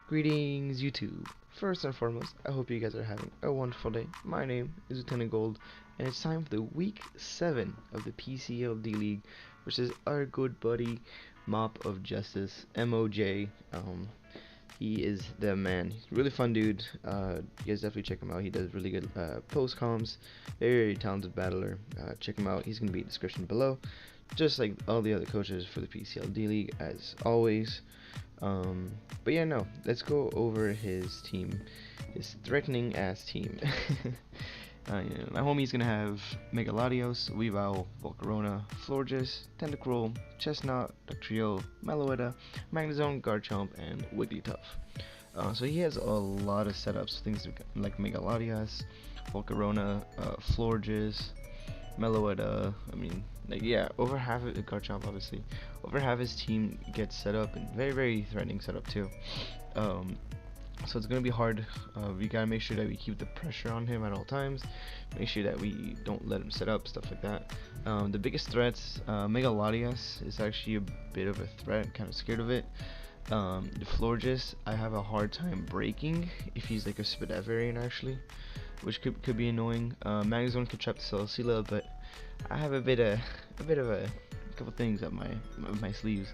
Greetings YouTube. First and foremost, I hope you guys are having a wonderful day. My name is Lieutenant Gold, and it's time for the week 7 of the PCL D-League versus our good buddy Mop of Justice, MOJ. He is the man. He's a really fun dude. You guys definitely check him out. He does really good post comms. Very talented battler. Check him out. He's gonna be in the description below, just like all the other coaches for the PCL D-League as always. But yeah, no, let's go over his team, his threatening ass team. My homie's gonna have Megaladios, Weavile, Volcarona, Florges, Tentacruel, Chestnut, Dugtrio, Meloetta, Magnezone, Garchomp, and Wigglytuff. So he has a lot of setups, things like Megaladios, Volcarona, Florges, Meloetta. Over half of Garchomp, obviously, over half his team gets set up, and very threatening setup too. So it's gonna be hard. We gotta make sure that we keep the pressure on him at all times. Make sure that we don't let him set up, stuff like that. The biggest threats, Megaladios is actually a bit of a threat. I'm kind of scared of it. The Florges, I have a hard time breaking if he's like a Spadef variant actually, which could be annoying. Magnezone could trap the Celesteela, but I have a couple things up my sleeves.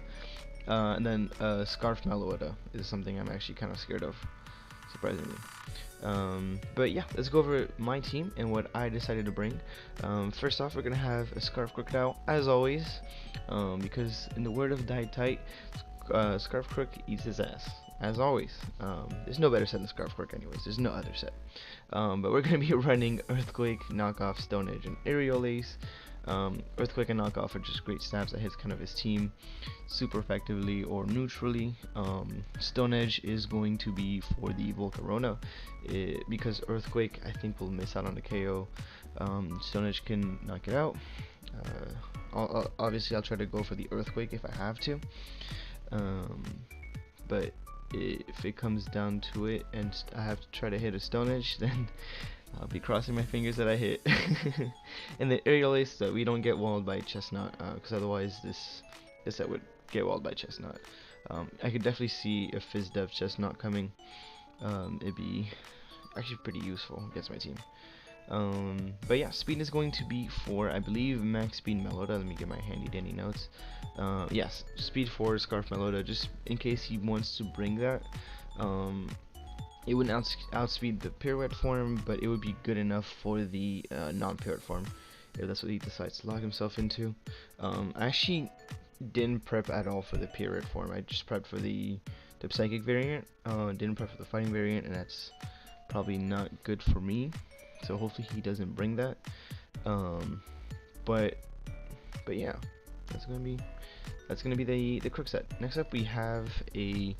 And then Scarf Meloetta is something I'm actually kind of scared of, surprisingly. But yeah, let's go over my team and what I decided to bring. First off, we're gonna have a Scarf Crocodile as always, because in the word of Die Tight, Scarf Crook eats his ass as always. There's no better set than Scarf Crook anyways. There's no other set. But we're gonna be running Earthquake, Knockoff, Stone Edge, and Aerial-Ace. Earthquake and Knockoff are just great stabs that hits kind of his team super effectively or neutrally. Stone Edge is going to be for the Volcarona, because Earthquake I think will miss out on the KO. Stone Edge can knock it out. Obviously I'll try to go for the Earthquake if I have to, but if it comes down to it and I have to try to hit a Stone Edge, then I'll be crossing my fingers that I hit. And the Aerial-Ace, that we don't get walled by Chestnut, because otherwise this set would get walled by Chestnut. I could definitely see a Fizz-Dev Chestnut coming. It'd be actually pretty useful against my team. But yeah, speed is going to be for, I believe, max speed Meloetta. Let me get my handy dandy notes. Yes, speed 4 Scarf Meloetta, just in case he wants to bring that. It wouldn't outspeed the pirouette form, but it would be good enough for the non-pirouette form, if that's what he decides to lock himself into. I actually didn't prep at all for the pirouette form. I just prepped for the psychic variant. Didn't prep for the fighting variant, and that's probably not good for me. So hopefully he doesn't bring that. But yeah, that's gonna be the Crook set. Next up, we have a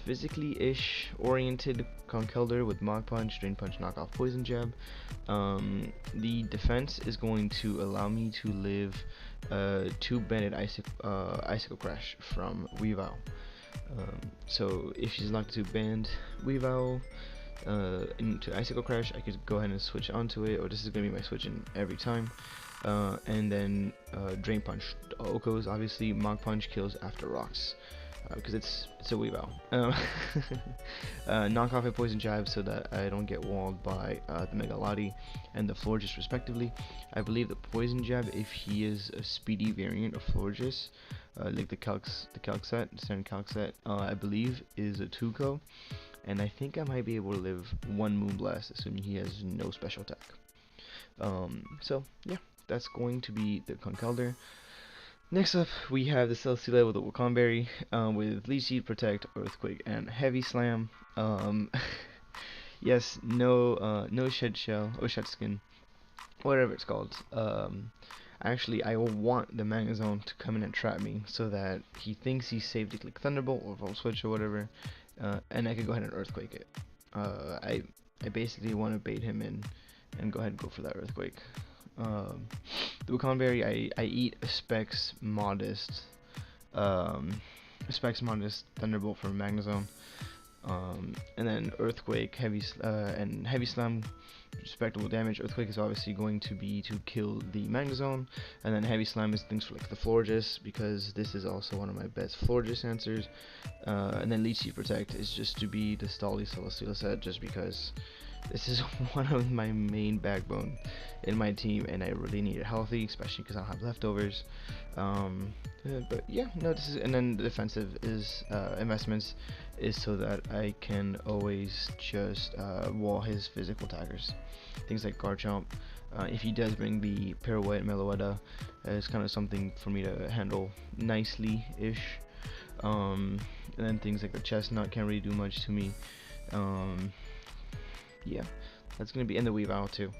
physically-ish oriented Conkeldurr with Mach Punch, Drain Punch, Knockoff, Poison Jab. The defense is going to allow me to live 2 banded Icicle Crash from Weavile. So if she's locked to band Weavile into Icicle Crash, I could go ahead and switch onto it, or this is going to be my switch in every time. And then Drain Punch Okos, obviously. Mach Punch kills after rocks, because it's a Weavile. Knock off a Poison Jab so that I don't get walled by the Megaladi and the Florges respectively. I believe the Poison Jab, if he is a speedy variant of Florges, like the standard Calc set, I believe is a 2-ko, and I think I might be able to live 1 Moonblast, assuming he has no special attack. So yeah, that's going to be the Conkeldurr. Next up, we have the Celesteela with the Wakanberry, with Leech Seed, Protect, Earthquake, and Heavy Slam. Yes, no Shed Shell or Shed Skin, whatever it's called. Actually, I want the Magnezone to come in and trap me so that he thinks he's safe to click Thunderbolt or Volt Switch or whatever, and I can go ahead and Earthquake it. I basically want to bait him in and go ahead and go for that Earthquake. The Wakanberry, I eat a Specs Modest Thunderbolt from Magnezone. And then Earthquake, and Heavy Slam, respectable damage. Earthquake is obviously going to be to kill the Magnezone, and then Heavy Slam is things for like the Florges, because this is also one of my best Florges answers. And then Leech Seed Protect is just to be the Stally Celesteal set, just because this is one of my main backbone in my team, and I really need it healthy, especially because I don't have leftovers. But yeah, no, this is, and then the defensive is investments is so that I can always just wall his physical attackers. Things like Garchomp. If he does bring the Pirouette Meloetta, it's kind of something for me to handle nicely-ish. And then things like the Chestnut can't really do much to me. Yeah, that's gonna be in the Weavile too.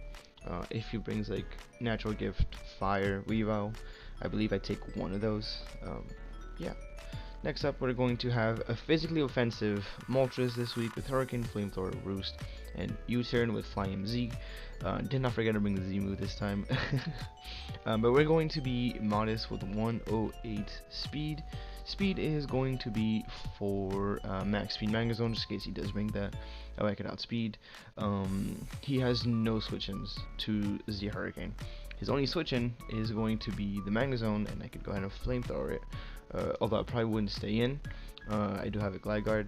If he brings like Natural Gift, Fire, Weavile, I believe I take one of those. Yeah. Next up, we're going to have a physically offensive Moltres this week with Hurricane, Flamethrower, Roost, and U-Turn with Flying Z. Did not forget to bring the Z move this time. But we're going to be modest with 108 speed. Speed is going to be for max speed Magnezone, just in case he does bring that. I could outspeed. He has no switch-ins to the Hurricane. His only switch-in is going to be the Magnezone, and I could go ahead and Flamethrower it. Although I probably wouldn't stay in. I do have a Gligar,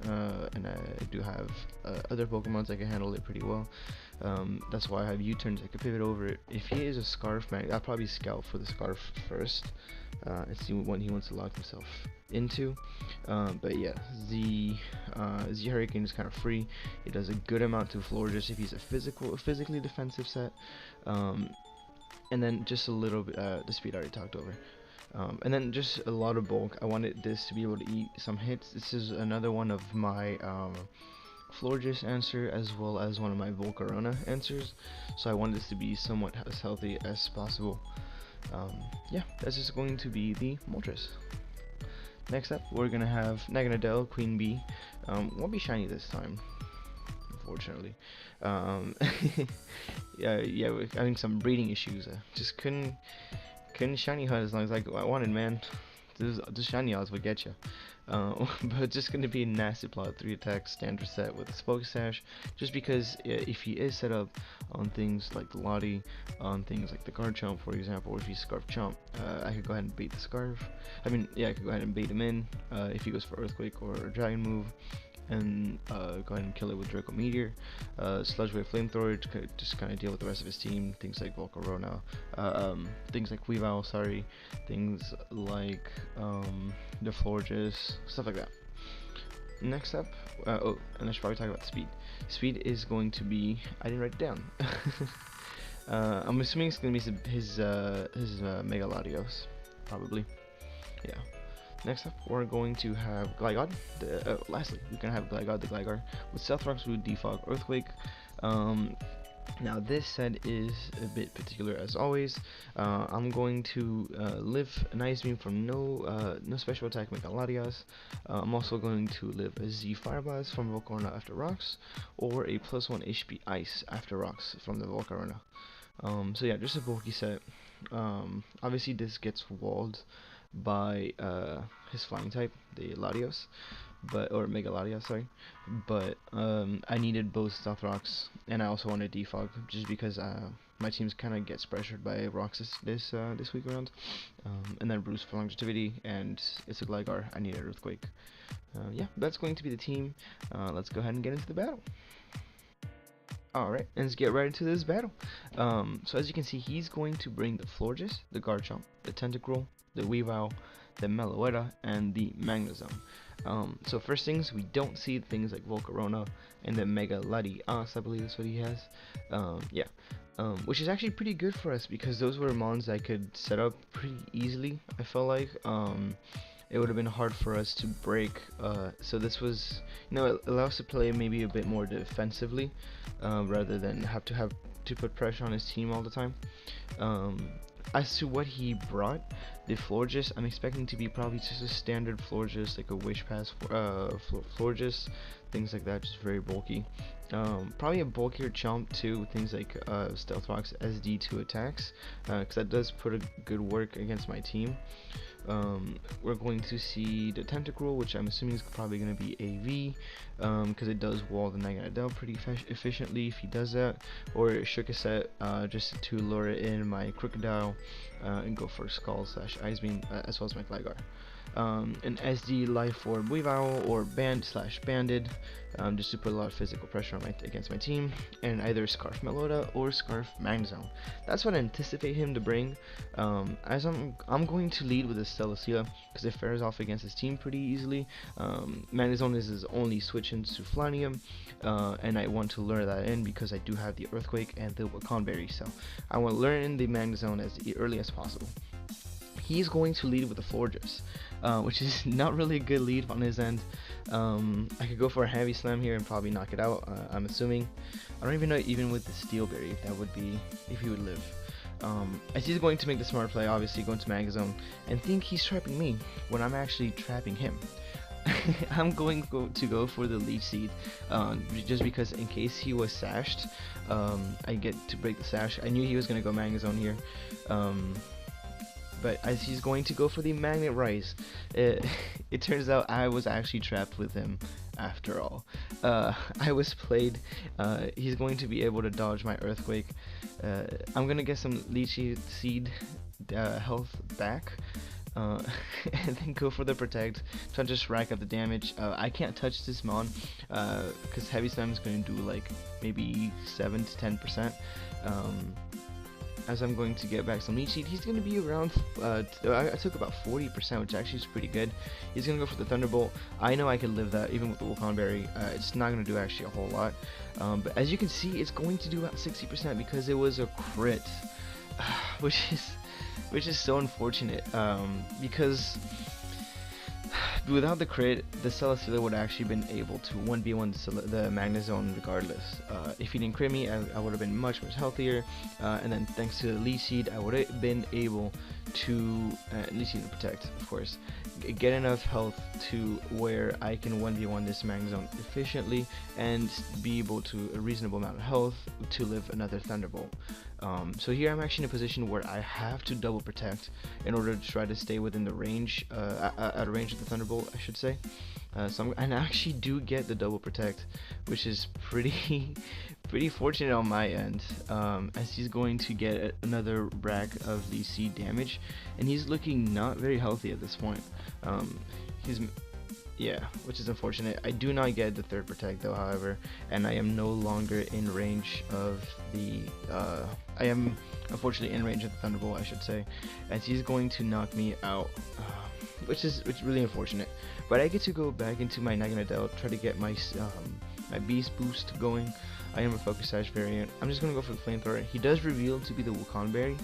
and I do have other Pokemons that can handle it pretty well. That's why I have U-turns. I could pivot over it. If he is a Scarf Mag, I'll probably scout for the Scarf first and see what one he wants to lock himself into. But yeah, the Hurricane is kind of free. It does a good amount to Florges if he's a physically defensive set. And then just a little bit, the speed I already talked over. And then just a lot of bulk. I wanted this to be able to eat some hits. This is another one of my Florges answer, as well as one of my Volcarona answers. So I wanted this to be somewhat as healthy as possible. Yeah, that's just going to be the Moltres. Next up, we're gonna have Naganadel, Queen Bee. Won't be shiny this time, unfortunately. Yeah, we're having some breeding issues. Just couldn't shiny hunt as long as I wanted, man. The shiny odds would get you. But just gonna be a nasty plot, 3 attacks, standard set with a Spoke Sash, just because if he is set up on things like the Lottie, on things like the Garchomp, for example, or if he's Scarf Chomp, I could go ahead and bait the Scarf. I could go ahead and bait him in if he goes for Earthquake or a Dragon move, and go ahead and kill it with Draco Meteor. Sludge Wave Flamethrower to just kind of deal with the rest of his team, things like Volcarona, things like Weavile, things like the Florges, stuff like that. Next up, and I should probably talk about speed. Speed is going to be, I didn't write it down. I'm assuming it's going to be his Mega Latios, probably. Yeah. Next up, we're going to have Gligar. Lastly, we're going to have Gligar the Gligar with Stealth Rocks, Root, Defog, Earthquake. Now this set is a bit particular as always. I'm going to live an Ice Beam from no special attack Mega Latias. I'm also going to live a Z Fire Blast from Volcarona after Rocks, or a +1 HP Ice after Rocks from the Volcarona. So yeah, just a bulky set. Obviously this gets walled by his flying type, the Latios, or Mega Latios, sorry. But I needed both Stealth Rocks, and I also wanted Defog, just because my teams kind of gets pressured by Rocks this week around. And then Bruce for Longevity, and it's a Gligar. I needed Earthquake. Yeah, that's going to be the team. Let's go ahead and get into the battle. Alright, and let's get right into this battle. So as you can see, he's going to bring the Florges, the Garchomp, the Tentacruel, the Weavile, the Meloetta, and the Magnezone. So first things, we don't see things like Volcarona and the Mega Latias, I believe that's what he has. Which is actually pretty good for us, because those were mons I could set up pretty easily, I felt like. It would have been hard for us to break, so this was, it allows us to play maybe a bit more defensively, rather than have to put pressure on his team all the time. As to what he brought, The Florges, I'm expecting to be probably just a standard Florges, like a Wish Pass Florges, things like that, just very bulky. Probably a bulkier chump too, things like Stealth Rocks SD2 attacks, because that does put a good work against my team. We're going to see the Tentacruel, which I'm assuming is probably going to be AV, because it does wall the Naganadel pretty efficiently if he does that, or Shookaset, just to lure it in my Crocodile and go for Skull / Ice Beam, as well as my Gligar. An SD Life Orb Weavile or Banded, just to put a lot of physical pressure on against my team, and either Scarf Melota or Scarf Magnezone. That's what I anticipate him to bring. As I'm going to lead with a Celesteela because it fares off against his team pretty easily. Magnezone is his only switch into Flanium, and I want to lure that in because I do have the Earthquake and the Wakan Berry, so I want to lure in the Magnezone as early as possible. He's going to lead with the Florges, which is not really a good lead on his end. I could go for a Heavy Slam here and probably knock it out, I'm assuming. I don't even know even with the Steel Berry if that would be, if he would live. As he's going to make the smart play, obviously going to Magnezone, and think he's trapping me when I'm actually trapping him. I'm going to go for the Leech Seed, just because in case he was sashed, I get to break the sash. I knew he was going to go Magnezone here. But as he's going to go for the Magnet Rise, it turns out I was actually trapped with him after all. I was played. He's going to be able to dodge my Earthquake. I'm going to get some Leech Seed health back. And then go for the Protect, try to just rack up the damage. I can't touch this Mon because Heavy Slam is going to do like maybe 7 to 10%. As I'm going to get back some Leech Seed, he's going to be around, I took about 40%, which actually is pretty good. He's going to go for the Thunderbolt. I know I can live that even with the Wakan Berry. It's not going to do actually a whole lot. But as you can see, it's going to do about 60% because it was a crit, which is so unfortunate, because without the crit, the Celesteela would have actually been able to 1v1 the Magnezone regardless. If he didn't crit me, I would have been much healthier, and then thanks to the Leech Seed, I would have been able to, Leech Seed and Protect, of course, get enough health to where I can 1v1 this Magnezone efficiently and be able to a reasonable amount of health to live another Thunderbolt. So here I'm actually in a position where I have to double protect in order to try to stay within the range, out of range of the Thunderbolt, I should say. And I actually do get the double protect, which is pretty fortunate on my end, as he's going to get another rack of the seed damage, and he's looking not very healthy at this point. Yeah, which is unfortunate. I do not get the third protect though, however, and I am no longer in range of the, I am unfortunately in range of the Thunderbolt, I should say, as he's going to knock me out, which is really unfortunate. But I get to go back into my Naganadel, try to get my my Beast boost going. I am a Focus Sash variant. I'm just gonna go for the Flamethrower. He does reveal to be the Wakan Berry,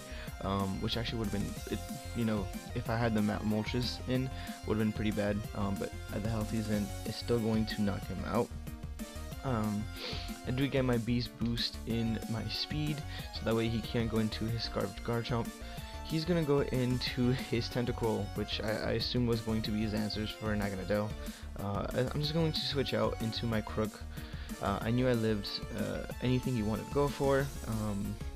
which actually would have been, you know, if I had the Moltres in, would have been pretty bad. But at the health he's in, it's still going to knock him out. I do get my Beast boost in my speed, so that way he can't go into his Scarfed Garchomp. He's gonna go into his Tentacruel, which I assume was going to be his answers for Naganadel. I'm just going to switch out into my Crook. I knew I lived anything he wanted to go for,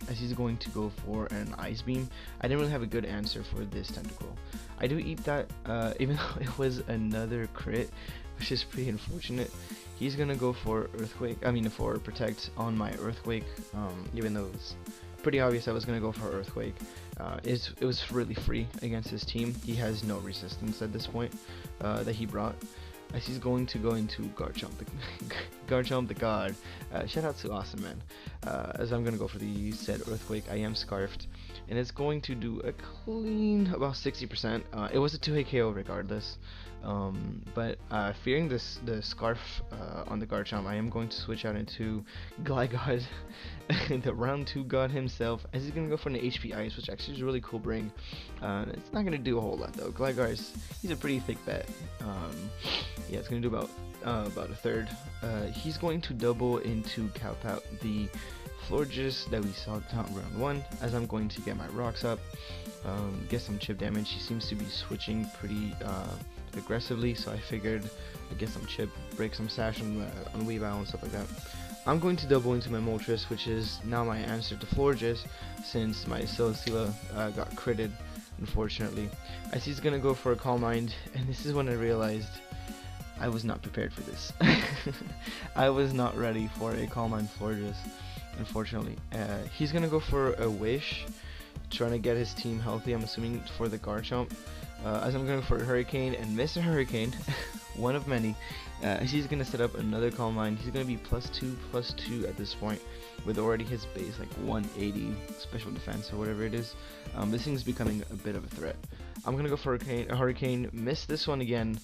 as he's going to go for an Ice Beam. I didn't really have a good answer for this Tentacruel. I do eat that, even though it was another crit, which is pretty unfortunate. He's gonna go for Earthquake, for Protect on my Earthquake, even though it's pretty obvious I was gonna go for Earthquake. It was really free against his team. He has no resistance at this point that he brought, as he's going to go into Garchomp the God. Shout out to Awesome Man. As I'm gonna go for the said Earthquake, I am Scarfed, and it's going to do a clean about 60%. It was a 2-hit KO regardless. But fearing the Scarf on the Garchomp, I am going to switch out into Gligar, the round 2 god himself, as he's going to go for an HP Ice, which actually is a really cool bring. It's not going to do a whole lot though. Gligar he's a pretty thick bet. Yeah, it's going to do about a third. He's going to double into Cowpout the Florges that we saw top round 1, as I'm going to get my rocks up, get some chip damage. He seems to be switching pretty aggressively, so I figured I'd get some chip, break some sash on Weavile and stuff like that. I'm going to double into my Moltres, which is now my answer to Florges, since my Celesteela got critted, unfortunately. I see he's gonna go for a Calm Mind, and this is when I realized I was not prepared for this. I was not ready for a Calm Mind Florges, unfortunately. He's gonna go for a Wish, trying to get his team healthy, I'm assuming for the Garchomp. As I'm going for a Hurricane and miss a Hurricane, one of many. He's going to set up another Calm Mind. He's going to be +2/+2 at this point, with already his base like 180 special defense or whatever it is. This thing's becoming a bit of a threat. I'm going to go for a Hurricane, miss this one again,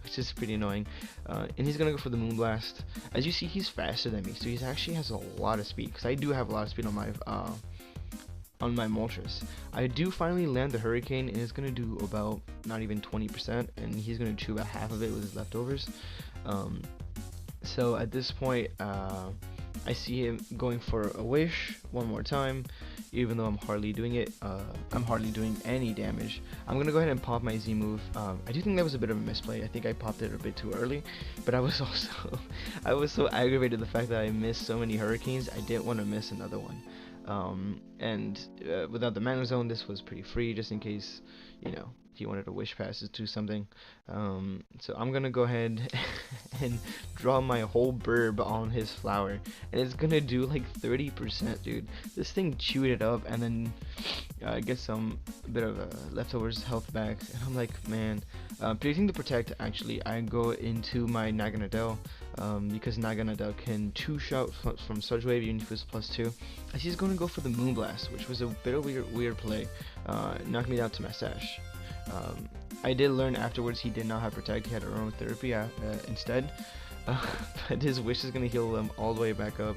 which is pretty annoying. And he's going to go for the Moonblast. As you see, he's faster than me, so he actually has a lot of speed, because I do have a lot of speed on my Moltres. I do finally land the Hurricane, and it's gonna do about not even 20%, and he's gonna chew about half of it with his leftovers. So at this point, I see him going for a Wish one more time, even though I'm hardly doing it. I'm hardly doing any damage. I'm gonna go ahead and pop my Z move. I do think that was a bit of a misplay. I think I popped it a bit too early, but I was so aggravated the fact that I missed so many Hurricanes. I didn't want to miss another one. Without the Mana Zone, this was pretty free, just in case, you know, he wanted to Wish passes to something. So I'm gonna go ahead and draw my whole burb on his flower, and it's gonna do like 30%, dude. This thing chewed it up, and then get some bit of leftovers health back, and I'm like, man. Predicting the Protect, actually, I go into my Naganadel, because Naganadel can 2-shot from Sludge Wave even if it's +2. As he's going to go for the Moonblast, which was a bit of weird play. Knocked me down to my Sash. I did learn afterwards he did not have Protect, he had Aromatherapy instead. But his Wish is going to heal him all the way back up,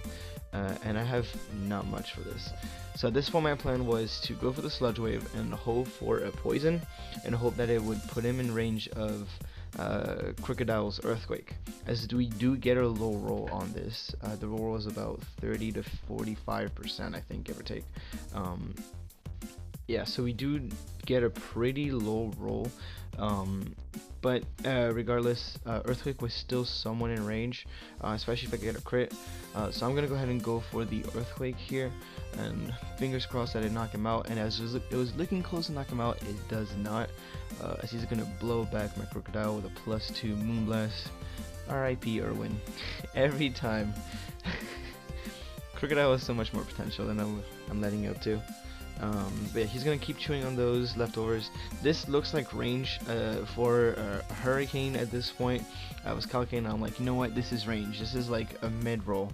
and I have not much for this. So at this point my plan was to go for the Sludge Wave and hope for a Poison, and hope that it would put him in range of Crocodile's Earthquake, as we do get a low roll on this. The roll is about 30 to 45%, I think, give or take. Yeah, so we do get a pretty low roll, but regardless, Earthquake was still somewhat in range, especially if I get a crit. So I'm gonna go ahead and go for the Earthquake here, and fingers crossed that it knock him out. And as it was looking close to knock him out, it does not. As he's gonna blow back my Crocodile with a +2 Moonblast. R.I.P. Irwin. Every time. Crocodile has so much more potential than I'm letting up to. But yeah, he's gonna keep chewing on those leftovers. This looks like range for a Hurricane at this point. I was calculating, I'm like, you know what, this is range. This is like a mid-roll.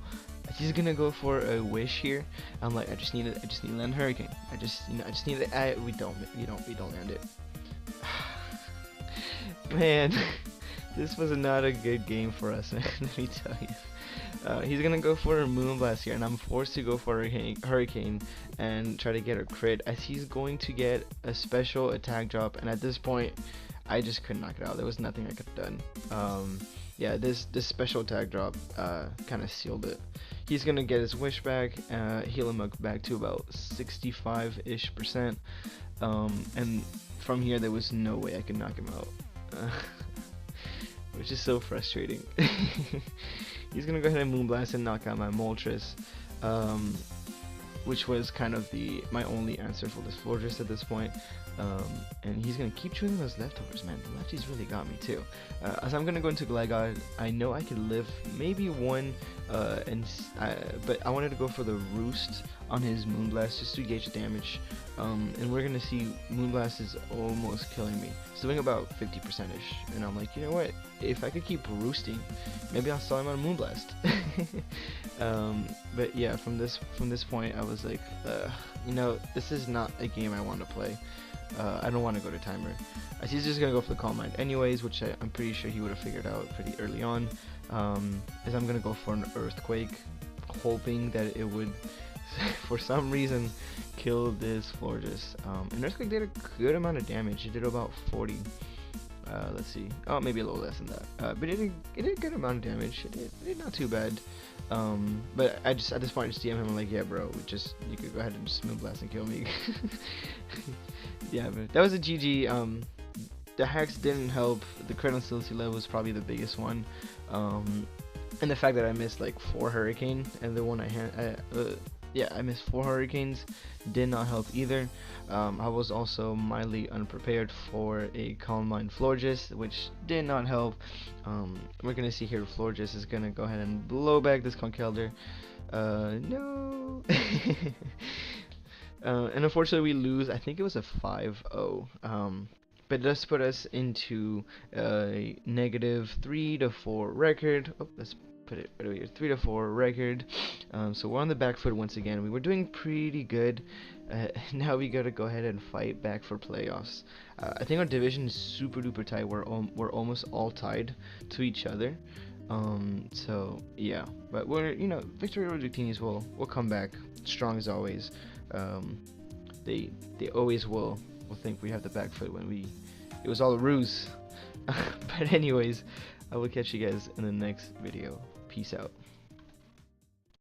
He's gonna go for a Wish here. I'm like, I just need to land Hurricane. I just need it. We don't land it. Man, this was not a good game for us, man. Let me tell you. He's gonna go for a Moonblast here, and I'm forced to go for a Hurricane and try to get a crit, as he's going to get a special attack drop, and at this point I just couldn't knock it out. There was nothing I could have done. Yeah, this special attack drop kind of sealed it. He's gonna get his Wish back, heal him back to about 65-ish%, and from here there was no way I could knock him out, which is so frustrating. He's gonna go ahead and Moonblast and knock out my Moltres, which was kind of my only answer for this Florges at this point. And he's gonna keep chewing those leftovers, man. The lefties really got me too. As I'm gonna go into Gligar, I know I could live maybe one, but I wanted to go for the Roost on his Moonblast just to gauge the damage. And we're gonna see Moonblast is almost killing me. It's doing about 50%ish, and I'm like, you know what? If I could keep roosting, maybe I'll sell him on a Moonblast. But yeah, from this point, I was like, you know, this is not a game I want to play. I don't want to go to timer. He's just gonna go for the Calm Mind anyways, which I'm pretty sure he would have figured out pretty early on. As I'm gonna go for an Earthquake, hoping that it would, for some reason, kill this Florges. And Earthquake did a good amount of damage. It did about 40. Let's see. Oh, maybe a little less than that. But it did a good amount of damage. It did not too bad. But I just, at this point, I just DM him. I'm like, yeah, bro, you could go ahead and just Moonblast and kill me. Yeah, but that was a GG. The hacks didn't help. The crit on Silty level was probably the biggest one. And the fact that I missed like 4 Hurricane, and the one I missed 4 Hurricanes did not help either. I was also mildly unprepared for a Calm Mind Florges, which did not help. We're gonna see here Florges is gonna go ahead and blow back this Conkeldurr. No. And unfortunately we lose. I think it was a 5-0. But it does put us into a -3 to 4 record. Oh, let's put it right over here, 3 to 4 record. So we're on the back foot once again. We were doing pretty good. Now we gotta go ahead and fight back for playoffs. I think our division is super duper tight. We're almost all tied to each other. So yeah, but we're, you know, victory over Victinis will come back strong as always. They always will think we have the back foot when it was all a ruse. But anyways, I will catch you guys in the next video. Peace out.